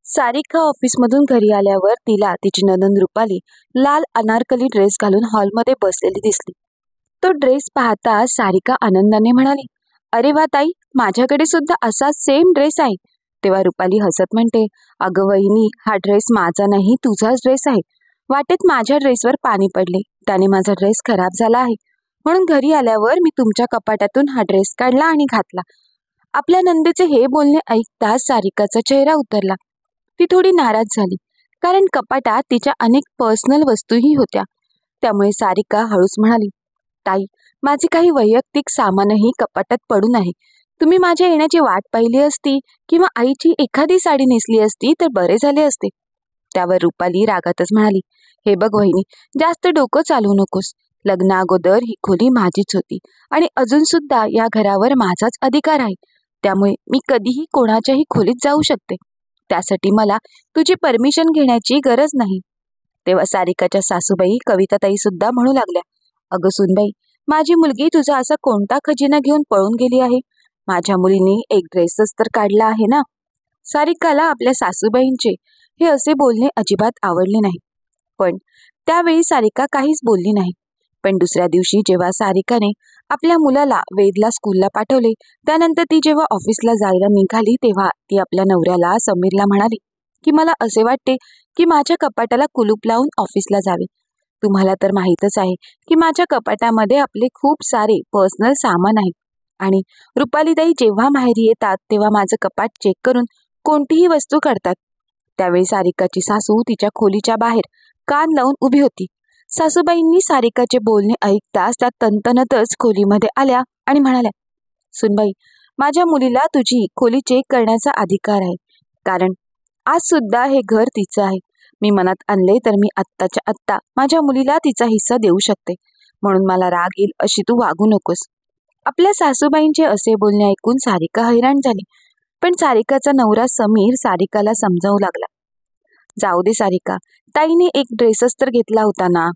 सारिका ऑफिसमधून घरी आल्यावर तिला तिची नणंद रुपाली लाल अनारकली ड्रेस घालून हॉलमध्ये बसलेली दिसली. तो ड्रेस पाहता सारिका आनंदाने म्हणाली, "अरे वा ताई, माझ्याकडे सुद्धा असा सेम ड्रेस आहे." तेव्हा रुपाली हसत म्हणते, "अगं वहिनी, हा ड्रेस माझा नाही, तुझाच ड्रेस आहे. वाटेत माझ्या ड्रेसवर पाणी पडले, त्याने माझा ड्रेस खराब झाला आहे. म्हणून घरी आल्यावर मी तुमच्या कपाटातून हा ड्रेस काढला आणि घातला." आपल्या नंदेचे हे बोलणे ऐकताच सारिकाचा चेहरा उतरला. ती थोडी नाराज झाली, कारण कपाटात तिच्या अनेक पर्सनल वस्तूही होत्या. त्यामुळे सारिका हळूच म्हणाली, "ताई, माझे काही वैयक्तिक सामानही कपाटात पडून आहे. तुम्ही माझ्या येण्याची वाट पाहिली असती किंवा आईची एखादी साडी नेसली असती तर बरे झाले असते." त्यावर रुपाली रागातच म्हणाली, "हे बघ वहिनी, जास्त डोकं चालवू नकोस. लग्ना अगोदर ही खोली माझीच होती आणि अजून सुद्धा या घरावर माझाच अधिकार आहे. त्यामुळे मी कधीही कोणाच्याही खोलीत जाऊ शकते. त्यासाठी मला तुझी परमिशन घेण्याची गरज नाही." तेव्हा सारिकाच्या सासूबाई कविताताई सुद्धा म्हणू लागल्या, "अगं सुनबाई, माझी मुलगी तुझा असा कोणता खजिना घेऊन पळून गेली आहे? माझ्या मुलीने एक ड्रेसच तर काढला आहे ना." सारिकाला आपल्या सासूबाईंचे हे असे बोलणे अजिबात आवडले नाही. पण त्यावेळी सारिका काहीच बोलली नाही. पण दुसऱ्या दिवशी जेव्हा सारिकाने आपल्या मुलाला वेदला स्कूलला पाठवले, त्यानंतर ती जेव्हा ऑफिसला जायला निघाली तेव्हा ती आपल्या नवऱ्याला समीरला म्हणाली की मला असे वाटते की माझ्या कपाटाला कुलूप लावून ऑफिसला जावे. तुम्हाला तर माहीतच आहे की माझ्या कपाटामध्ये आपले खूप सारे पर्सनल सामान आहे आणि रुपालीताई जेव्हा माहेरी येतात तेव्हा माझं कपाट चेक करून कोणतीही वस्तू काढतात. त्यावेळी सारिकाची सासू तिच्या खोलीच्या बाहेर कान लावून उभी होती. सासूबाईंनी सारिकाचे बोलणे ऐकताच त्या तनतनतच खोलीमध्ये आल्या आणि म्हणाल्या, "सुनबाई, माझ्या मुलीला तुझी खोली चेक करण्याचा अधिकार आहे, कारण आज सुद्धा हे घर तिचं आहे. मी मनात आणले तर मी आत्ताच्या आत्ता माझ्या मुलीला तिचा हिस्सा देऊ शकते. म्हणून मला राग येईल अशी तू वागू नकोस." आपल्या सासूबाईंचे असे बोलणे ऐकून सारिका हैराण झाली. पण सारिकाचा नवरा समीर सारिकाला समजावू लागला, "जाऊ दे सारिका, ताईने एक ड्रेसच तर घेतला होता ना."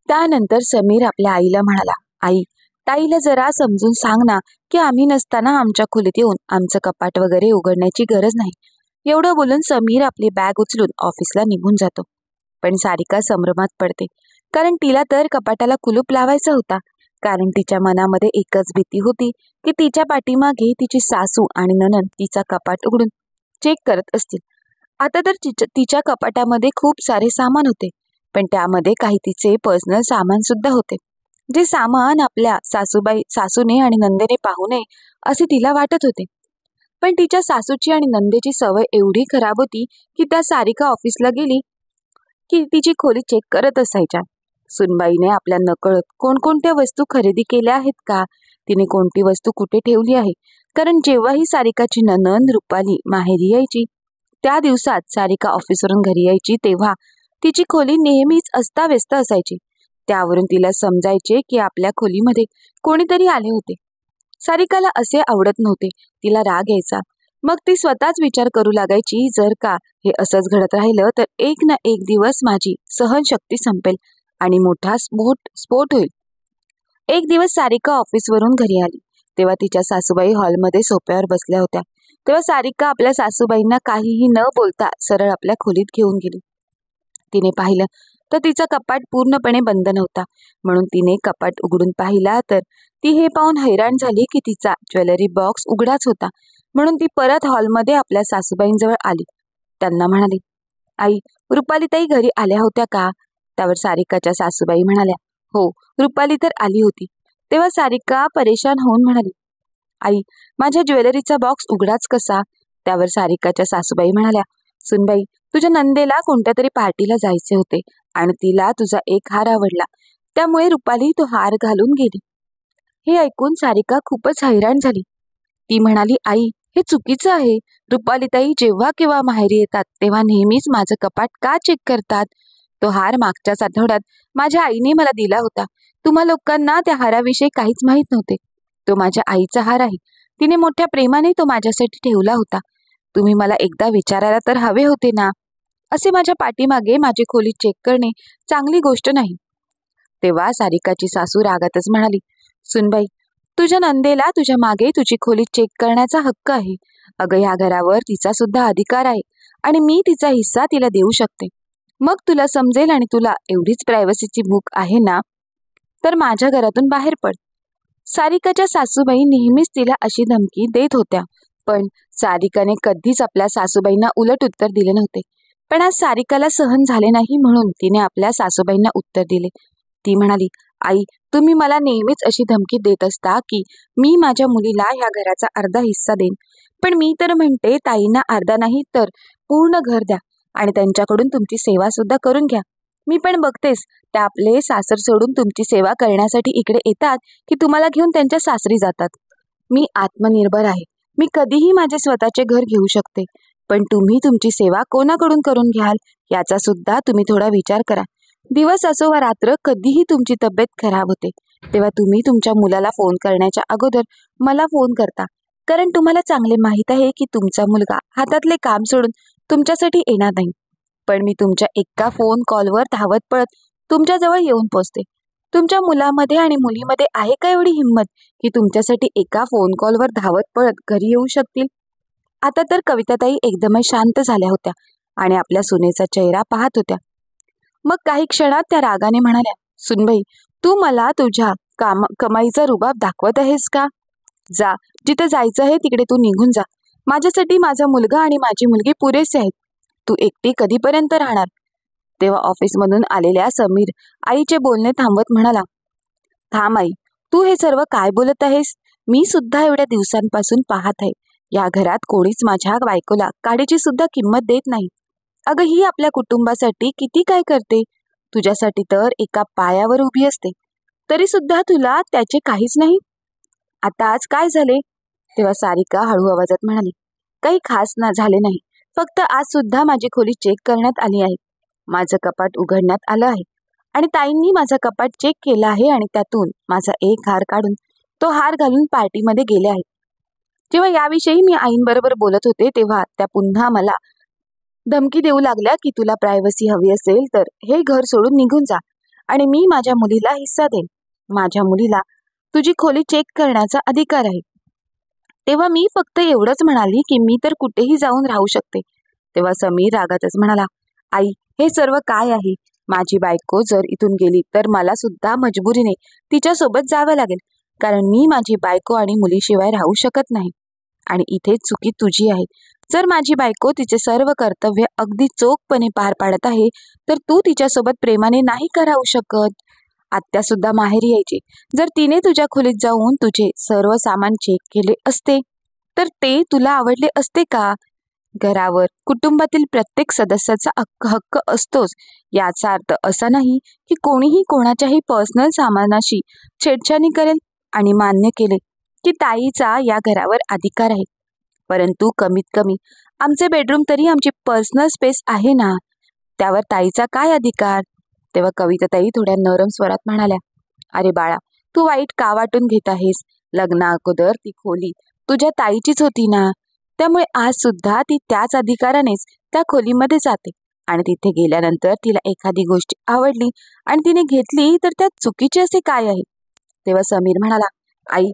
त्यानंतर समीर आपल्या आईला म्हणाला, "आई, ताईला जरा समजून सांग ना की आम्ही नसताना आमच्या खोलीत येऊन आमचं कपाट वगैरे उघडण्याची गरज नाही." एवढं बोलून समीर आपली बॅग उचलून ऑफिसला निघून जातो. पण सारिका संभ्रमात पडते, कारण तिला तर कपाटाला कुलूप लावायचा होता. कारण तिच्या मनामध्ये एकच भीती होती की तिच्या पाठीमागे तिची सासू आणि नणंद तिचा कपाट उघडून चेक करत असतील. आता तर तिच्या कपाटामध्ये खूप सारे सामान होते, पण त्यामध्ये काही तिचे पर्सनल सामान सुद्धा होते, जे सामान आपल्या सासूने आणि नंदेने पाहू नये असे तिला वाटत होते. पण तिच्या सासूची आणि नंदेची सवय एवढी खराब होती की त्या सारिका ऑफिसला गेली की तिची खोली चेक करत असायच्या. सुनबाईने आपल्या नकळत कोणकोणत्या वस्तू खरेदी केल्या आहेत का, तिने कोणती वस्तू कुठे ठेवली आहे, कारण जेव्हाही सारिकाची नणंद रुपाली माहेरी यायची त्या दिवसात सारिका ऑफिसवरून घरी यायची तेव्हा तिची खोली नेहमीच अस्ताव्यस्त असायची. त्यावरून तिला समजायचे की आपल्या खोलीमध्ये कोणीतरी आले होते. सारिकाला असे आवडत नव्हते. तिला राग यायचा. मग ती स्वतःच विचार करू लागायची, जर का हे असंच घडत राहिलं तर एक ना एक दिवस माझी सहनशक्ती संपेल आणि मोठा स्फोट होईल. एक दिवस सारिका ऑफिसवरून घरी आली तेव्हा तिच्या सासूबाई हॉलमध्ये सोफ्यावर बसल्या होत्या. तेव्हा सारिका आपल्या सासूबाईंना काहीही न बोलता सरळ आपल्या खोलीत घेऊन गेली. तिने पाहिलं तर तिचा कपाट पूर्णपणे बंद नव्हता. म्हणून तिने कपाट उघडून पाहिला तर ती हे पाहून हैराण झाली की तिचा ज्वेलरी बॉक्स उघडाच होता. म्हणून ती परत हॉलमध्ये आपल्या सासूबाईंजवळ आली. त्यांना म्हणाली, "आई, रुपालीताई घरी आल्या होत्या का?" त्यावर सारिकाच्या सासूबाई म्हणाल्या, "हो, रुपाली तर आली होती." तेव्हा सारिका परेशान होऊन म्हणाली, "आई, माझ्या ज्वेलरीचा बॉक्स उघडाच कसा?" त्यावर सारिकाच्या सासूबाई म्हणाल्या, "सुनबाई, तुझ्या नंदेला कोणत्या तरी पार्टीला जायचे होते आणि तिला तुझा एक हार आवडला, त्यामुळे रुपाली तो हार घालून गेली." हे ऐकून सारिका खूपच हैराण झाली. ती म्हणाली, "आई, हे चुकीचं आहे. रुपालीताई जेव्हा केव्हा माहेरी येतात तेव्हा नेहमीच माझं कपाट का चेक करतात? तो हार मागच्याच आठवड्यात माझ्या आईने मला दिला होता. तुम्हा लोकांना त्या हाराविषयी काहीच माहीत नव्हते. तो माझ्या आईचा हार आहे. तिने मोठ्या प्रेमाने तो माझ्यासाठी ठेवला होता. तुम्ही मला एकदा विचारायला तर हवे होते ना. असे माझ्या पाठीमागे माझी खोली चेक करणे चांगली गोष्ट नाही." तेव्हा सारिकाची सासू रागातच म्हणाली, "सुनबाई, तुझ्या नंदेला तुझ्या मागे तुझी खोली चेक करण्याचा हक्क आहे. अगं, ह्या घरावर तिचा सुद्धा अधिकार आहे आणि मी तिचा हिस्सा तिला देऊ शकते. मग तुला समजेल आणि तुला एवढीच प्रायव्हसीची भूक आहे ना, तर माझ्या घरातून बाहेर पड. सारिकाच्या सासूबाई नेहमीच तिला अशी धमकी देत होत्या, पण सारिकाने कधीच आपल्या सासूबाईंना उलट उत्तर दिले नव्हते. पण आज सारिकाला सहन झाले नाही म्हणून तिने आपल्या सासूबाईंना उत्तर दिले. ती म्हणाली, आई, तुम्ही मला नेहमीच अशी धमकी देत असता की मी माझ्या मुलीला ह्या घराचा अर्धा हिस्सा देईन, पण मी तर म्हणते ताईंना अर्धा नाही तर पूर्ण घर द्या आणि त्यांच्याकडून तुमची सेवा सुद्धा करून घ्या. मी पण बघतेस, त्या आपले सासर सोडून तुमची सेवा करण्यासाठी इकडे येतात की तुम्हाला घेऊन त्यांच्या सासरी जातात. मी आत्मनिर्भर आहे, मी कधीही माझे स्वतःचे घर घेऊ शकते, पण तुम्ही तुमची सेवा कोणाकडून करून घ्याल याचा सुद्धा तुम्ही थोडा विचार करा. दिवस असो वा रात्र, कधीही तुमची तब्येत खराब होते तेव्हा तुम्ही तुमच्या मुलाला फोन करण्याच्या अगोदर मला फोन करता, कारण तुम्हाला चांगले माहीत आहे की तुमचा मुलगा हातातले काम सोडून तुमच्यासाठी येणार नाही. पण मी तुमच्या एका फोन कॉलवर धावत पळत तुमच्याजवळ येऊन पोचते. तुमच्या मुलामध्ये आणि मुलीमध्ये आहे का एवढी हिंमत की तुमच्यासाठी एका फोन कॉलवर धावत पळत घरी येऊ शकतील? आता तर कविताताई एकदमच शांत झाल्या होत्या आणि आपल्या सुनेचा चेहरा पाहत होत्या. मग काही क्षणात त्या रागाने म्हणाल्या, सुनबाई, तू मला तुझ्या कमाईचा रुबाब दाखवत आहेस का? जा, जिथे जायचं आहे तिकडे तू निघून जा. माझ्यासाठी माझा मुलगा आणि माझी मुलगी पुरेसे आहेत. तू एकटी कधीपर्यंत राहणार? तेव्हा ऑफिसमधून आलेल्या समीर आईचे बोलणे थांबवत म्हणाला, थांब आई, तू हे सर्व काय बोलत आहेस? मी सुद्धा एवढ्या दिवसांपासून पाहत आहे, या घरात कोणीच माझ्या बायकोला काडीची सुद्धा किंमत देत नाही. अगं, ही आपल्या कुटुंबासाठी किती काय करते. तुझ्यासाठी तर एका पायावर उभी असते, तरी सुद्धा तुला त्याचे काहीच नाही. आता आज काय झाले? तेव्हा सारिका हळू आवाजात म्हणाली, काही खास झाले नाही, फक्त आज सुद्धा माझी खोली चेक करण्यात आली आहे. माझं कपाट उघडण्यात आलं आहे आणि ताईंनी माझा कपाट चेक केला आहे आणि त्यातून माझा एक हार काढून तो हार घालून पार्टीमध्ये गेले आहेत. जेव्हा याविषयी मी आईंबरोबर बोलत होते तेव्हा त्या पुन्हा मला धमकी देऊ लागल्या की तुला प्रायव्हसी हवी असेल तर हे घर सोडून निघून जा आणि मी माझ्या मुलीला हिस्सा देईन. माझ्या मुलीला तुझी खोली चेक करण्याचा अधिकार आहे. तेव्हा मी फक्त एवढंच म्हणाली की मी तर कुठेही जाऊन राहू शकते. तेव्हा समीर रागातच म्हणाला, आई, हे सर्व काय आहे? माझी बायको जर इथून गेली तर मला सुद्धा मजबुरीने तिच्यासोबत जावं लागेल, कारण मी माझी बायको आणि मुलीशिवाय राहू शकत नाही. आणि इथे चुकी तुझी आहे. जर माझी बायको तिचे सर्व कर्तव्य अगदी चोखपणे पार पाडत आहे तर तू तिच्यासोबत प्रेमाने नाही का राहू शकत? आत्या सुद्धा माहेरी यायची. जर तिने तुझ्या खोलीत जाऊन तुझे सर्व सामान चेक केले असते तर ते तुला आवडले असते का? घरावर कुटुंबातील प्रत्येक सदस्याचा हक्क असतोच. याचा अर्थ असा नाही की कोणीही कोणाच्याही पर्सनल सामानाशी छेडछाणी करेल. आणि मान्य केले की ताईचा या घरावर अधिकार आहे, परंतु कमीत कमी आमचे बेडरूम तरी आमची पर्सनल स्पेस आहे ना, त्यावर ताईचा काय अधिकार? तेव्हा कविताताई थोड्या नरम स्वरात म्हणाल्या, अरे बाळा, तू वाईट का वाटून घेत आहेस? लग्ना अगोदर ती खोली तुझ्या ताईचीच होती ना, त्यामुळे आज सुद्धा ती त्याच अधिकारानेच त्या खोलीमध्ये जाते आणि तिथे गेल्यानंतर तिला एखादी गोष्ट आवडली आणि तिने घेतली तर त्यात चुकीचे असे काय आहे? तेव्हा समीर म्हणाला, आई,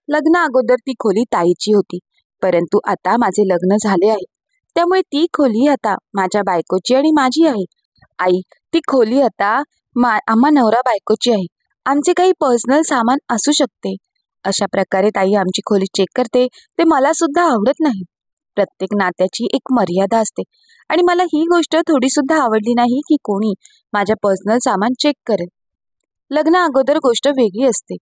लग्न अगोदर ती खोली ताईची होती, परंतु आता माझे लग्न झाले आहे, त्यामुळे ती खोली आता माझ्या बायकोची आणि माझी आहे. आई, ती खोली आता आम्हा नवरा बायकोची आहे. आमचे काही पर्सनल सामान असू शकते. अशा प्रकारे ताई आमची खोली चेक करते ते मला सुद्धा आवडत नाही. प्रत्येक नात्याची एक मर्यादा असते आणि मला ही गोष्ट थोडी सुद्धा आवडली नाही की कोणी माझ्या पर्सनल सामान चेक करेल. लग्न अगोदर गोष्ट वेगळी असते,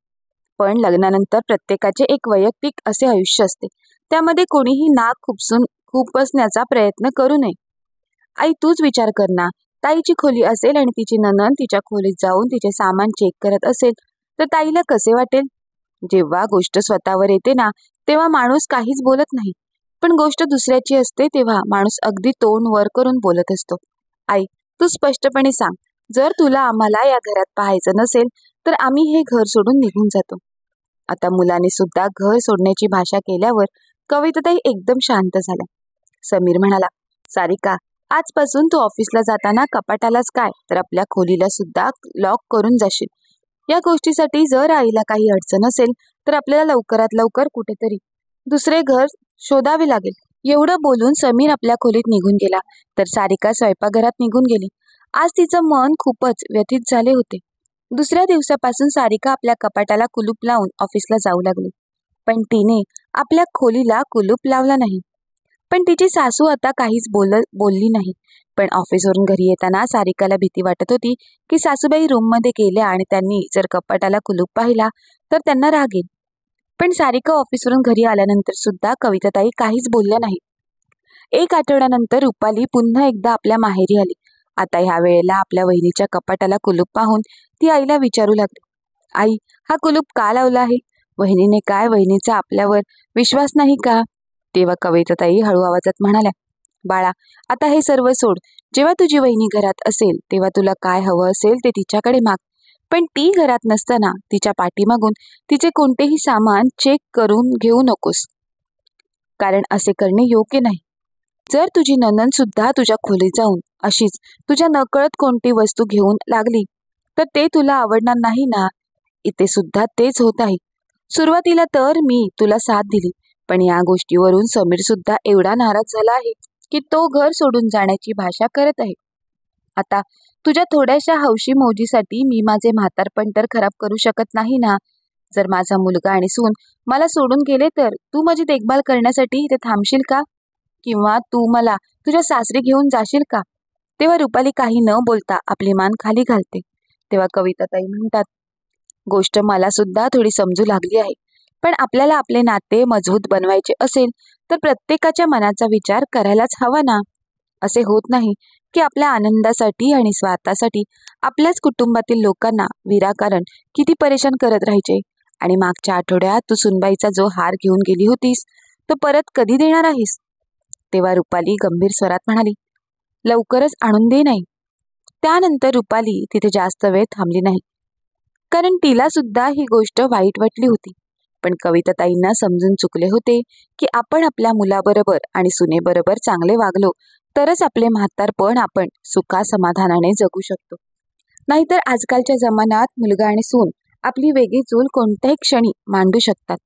पण लग्नानंतर प्रत्येकाचे एक वैयक्तिक असे आयुष्य असते. त्यामध्ये कोणीही नाक खुपसण्याचा प्रयत्न करू नये. आई, तूच विचार कर ना, ताईची खोली असेल आणि तिची नणंद तिच्या खोलीत जाऊन तिचे सामान चेक करत असेल तर ताईला कसे वाटेल? जेव्हा गोष्ट स्वतःवर येते ना तेव्हा माणूस काहीच बोलत नाही, पण गोष्ट दुसऱ्याची असते तेव्हा माणूस अगदी तोंड वर करून बोलत असतो. आई, तू स्पष्टपणे सांग, जर तुला आम्हाला या घरात पाहायचं नसेल तर आम्ही हे घर सोडून निघून जातो. आता मुलाने सुद्धा घर सोडण्याची भाषा केल्यावर कविताताई एकदम शांत झाल्या. समीर म्हणाला, सारिका, आजपासून तू ऑफिसला जाताना कपाटालाच काय तर आपल्या खोलीला सुद्धा लॉक करून जाशील. या गोष्टीसाठी जर आईला काही अडचण असेल तर आपल्याला लवकरात लवकर कुठेतरी दुसरे घर शोधावे लागेल. एवढं बोलून समीर आपल्या खोलीत निघून गेला तर सारिका स्वयंपाकघरात निघून गेली. आज तिचं मन खूपच व्यथित झाले होते. दुसऱ्या दिवसापासून सारिका आपल्या कपाटाला कुलूप लावून ऑफिसला जाऊ लागली. पण तिने आपल्या खोलीला कुलूप लावला नाही. पण तिची सासू आता काहीच बोलली नाही. पण ऑफिसवरून घरी येताना सारिकाला भीती वाटत होती की सासूबाई रूममध्ये गेल्या आणि त्यांनी जर कपाटाला कुलूप पाहिला तर त्यांना राग येईल. पण सारिका ऑफिसवरून घरी आल्यानंतर सुद्धा कविताताई काहीच बोलल्या नाही. एक आठवड्यानंतर रुपाली पुन्हा एकदा आपल्या माहेरी आली. आता ह्या वेळेला आपल्या वहिनीच्या कपाटाला कुलूप पाहून ती आईला विचारू लागली, आई, हा कुलूप का लावला आहे? वहिनीने काय वहिनीचा आपल्यावर विश्वास नाही का? तेव्हा कविताताई हळू आवाजात म्हणाल्या, बाळा, आता हे सर्व सोड. जेव्हा तुझी वहिनी घरात असेल तेव्हा तुला काय हवं असेल ते तिच्याकडे माग. पण ती घरात नसताना तिच्या पाठीमागून तिचे कोणतेही सामान चेक करून घेऊ नकोस, कारण असे करणे योग्य नाही. जर तुझी नणंद सुद्धा तुझ्या खोलीत जाऊन अशीच तुझ्या नकळत कोणती वस्तू घेऊन लागली तर ते तुला आवडणार नाही ना. इथे सुद्धा तेच होत आहे. सुरुवातीला तर मी तुला साथ दिली, पण या गोष्टीवरून समीर सुद्धा एवढा नाराज झाला आहे की तो घर सोडून जाण्याची भाषा करत आहे. आता तुझ्या थोड्याशा हौशी मौजीसाठी मी माझे म्हातारपण तर खराब करू शकत नाही ना. जर माझा मुलगा आणि सून मला सोडून गेले तर तू माझी देखभाल करण्यासाठी इथे थांबशील का? किंवा तू मला तुझ्या सासरी घेऊन जाशील का? तेव्हा रुपाली काही न बोलता आपली मान खाली घालते. तेव्हा कविताताई म्हणतात, गोष्ट मला सुद्धा थोडी समजू लागली आहे. पण आपल्याला आपले नाते मजबूत बनवायचे असेल तर प्रत्येकाच्या मनाचा विचार करायलाच हवा ना. असे होत नाही की आपल्या आनंदासाठी आणि स्वार्थासाठी आपल्याच कुटुंबातील लोकांना विनाकारण किती परेशान करत राहायचे. आणि मागच्या आठवड्यात तू सुनबाईचा जो हार घेऊन गेली होतीस तो परत कधी देणार आहेस? तेव्हा रुपाली गंभीर स्वरात म्हणाली, लवकरच आणून दे नाही. त्यानंतर रुपाली तिथे जास्त वेळ थांबली नाही, कारण तिला सुद्धा ही गोष्ट वाईट वाटली होती. पण कविताताईंना समजून चुकले होते की आपण आपल्या मुलाबरोबर आणि सुनेबरोबर चांगले वागलो तरच आपले म्हातारपण आपण सुखा समाधानाने जगू शकतो. नाहीतर आजकालच्या जमान्यात मुलगा आणि सून आपली वेगळी चूल कोणत्याही क्षणी मांडू शकतात.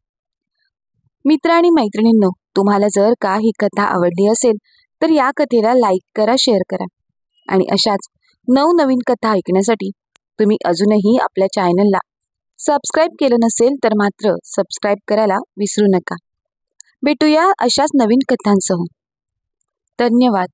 मित्र आणि मैत्रिणींनो, तुम्हाला जर का ही कथा आवडली असेल तर या कथेला लाईक करा, शेअर करा. आणि अशाच नवनवीन कथा ऐकण्यासाठी तुम्ही अजूनही आपल्या चॅनलला सबस्क्राईब केलं नसेल तर मात्र सबस्क्राईब करायला विसरू नका. भेटूया अशाच नवीन कथांसह. धन्यवाद.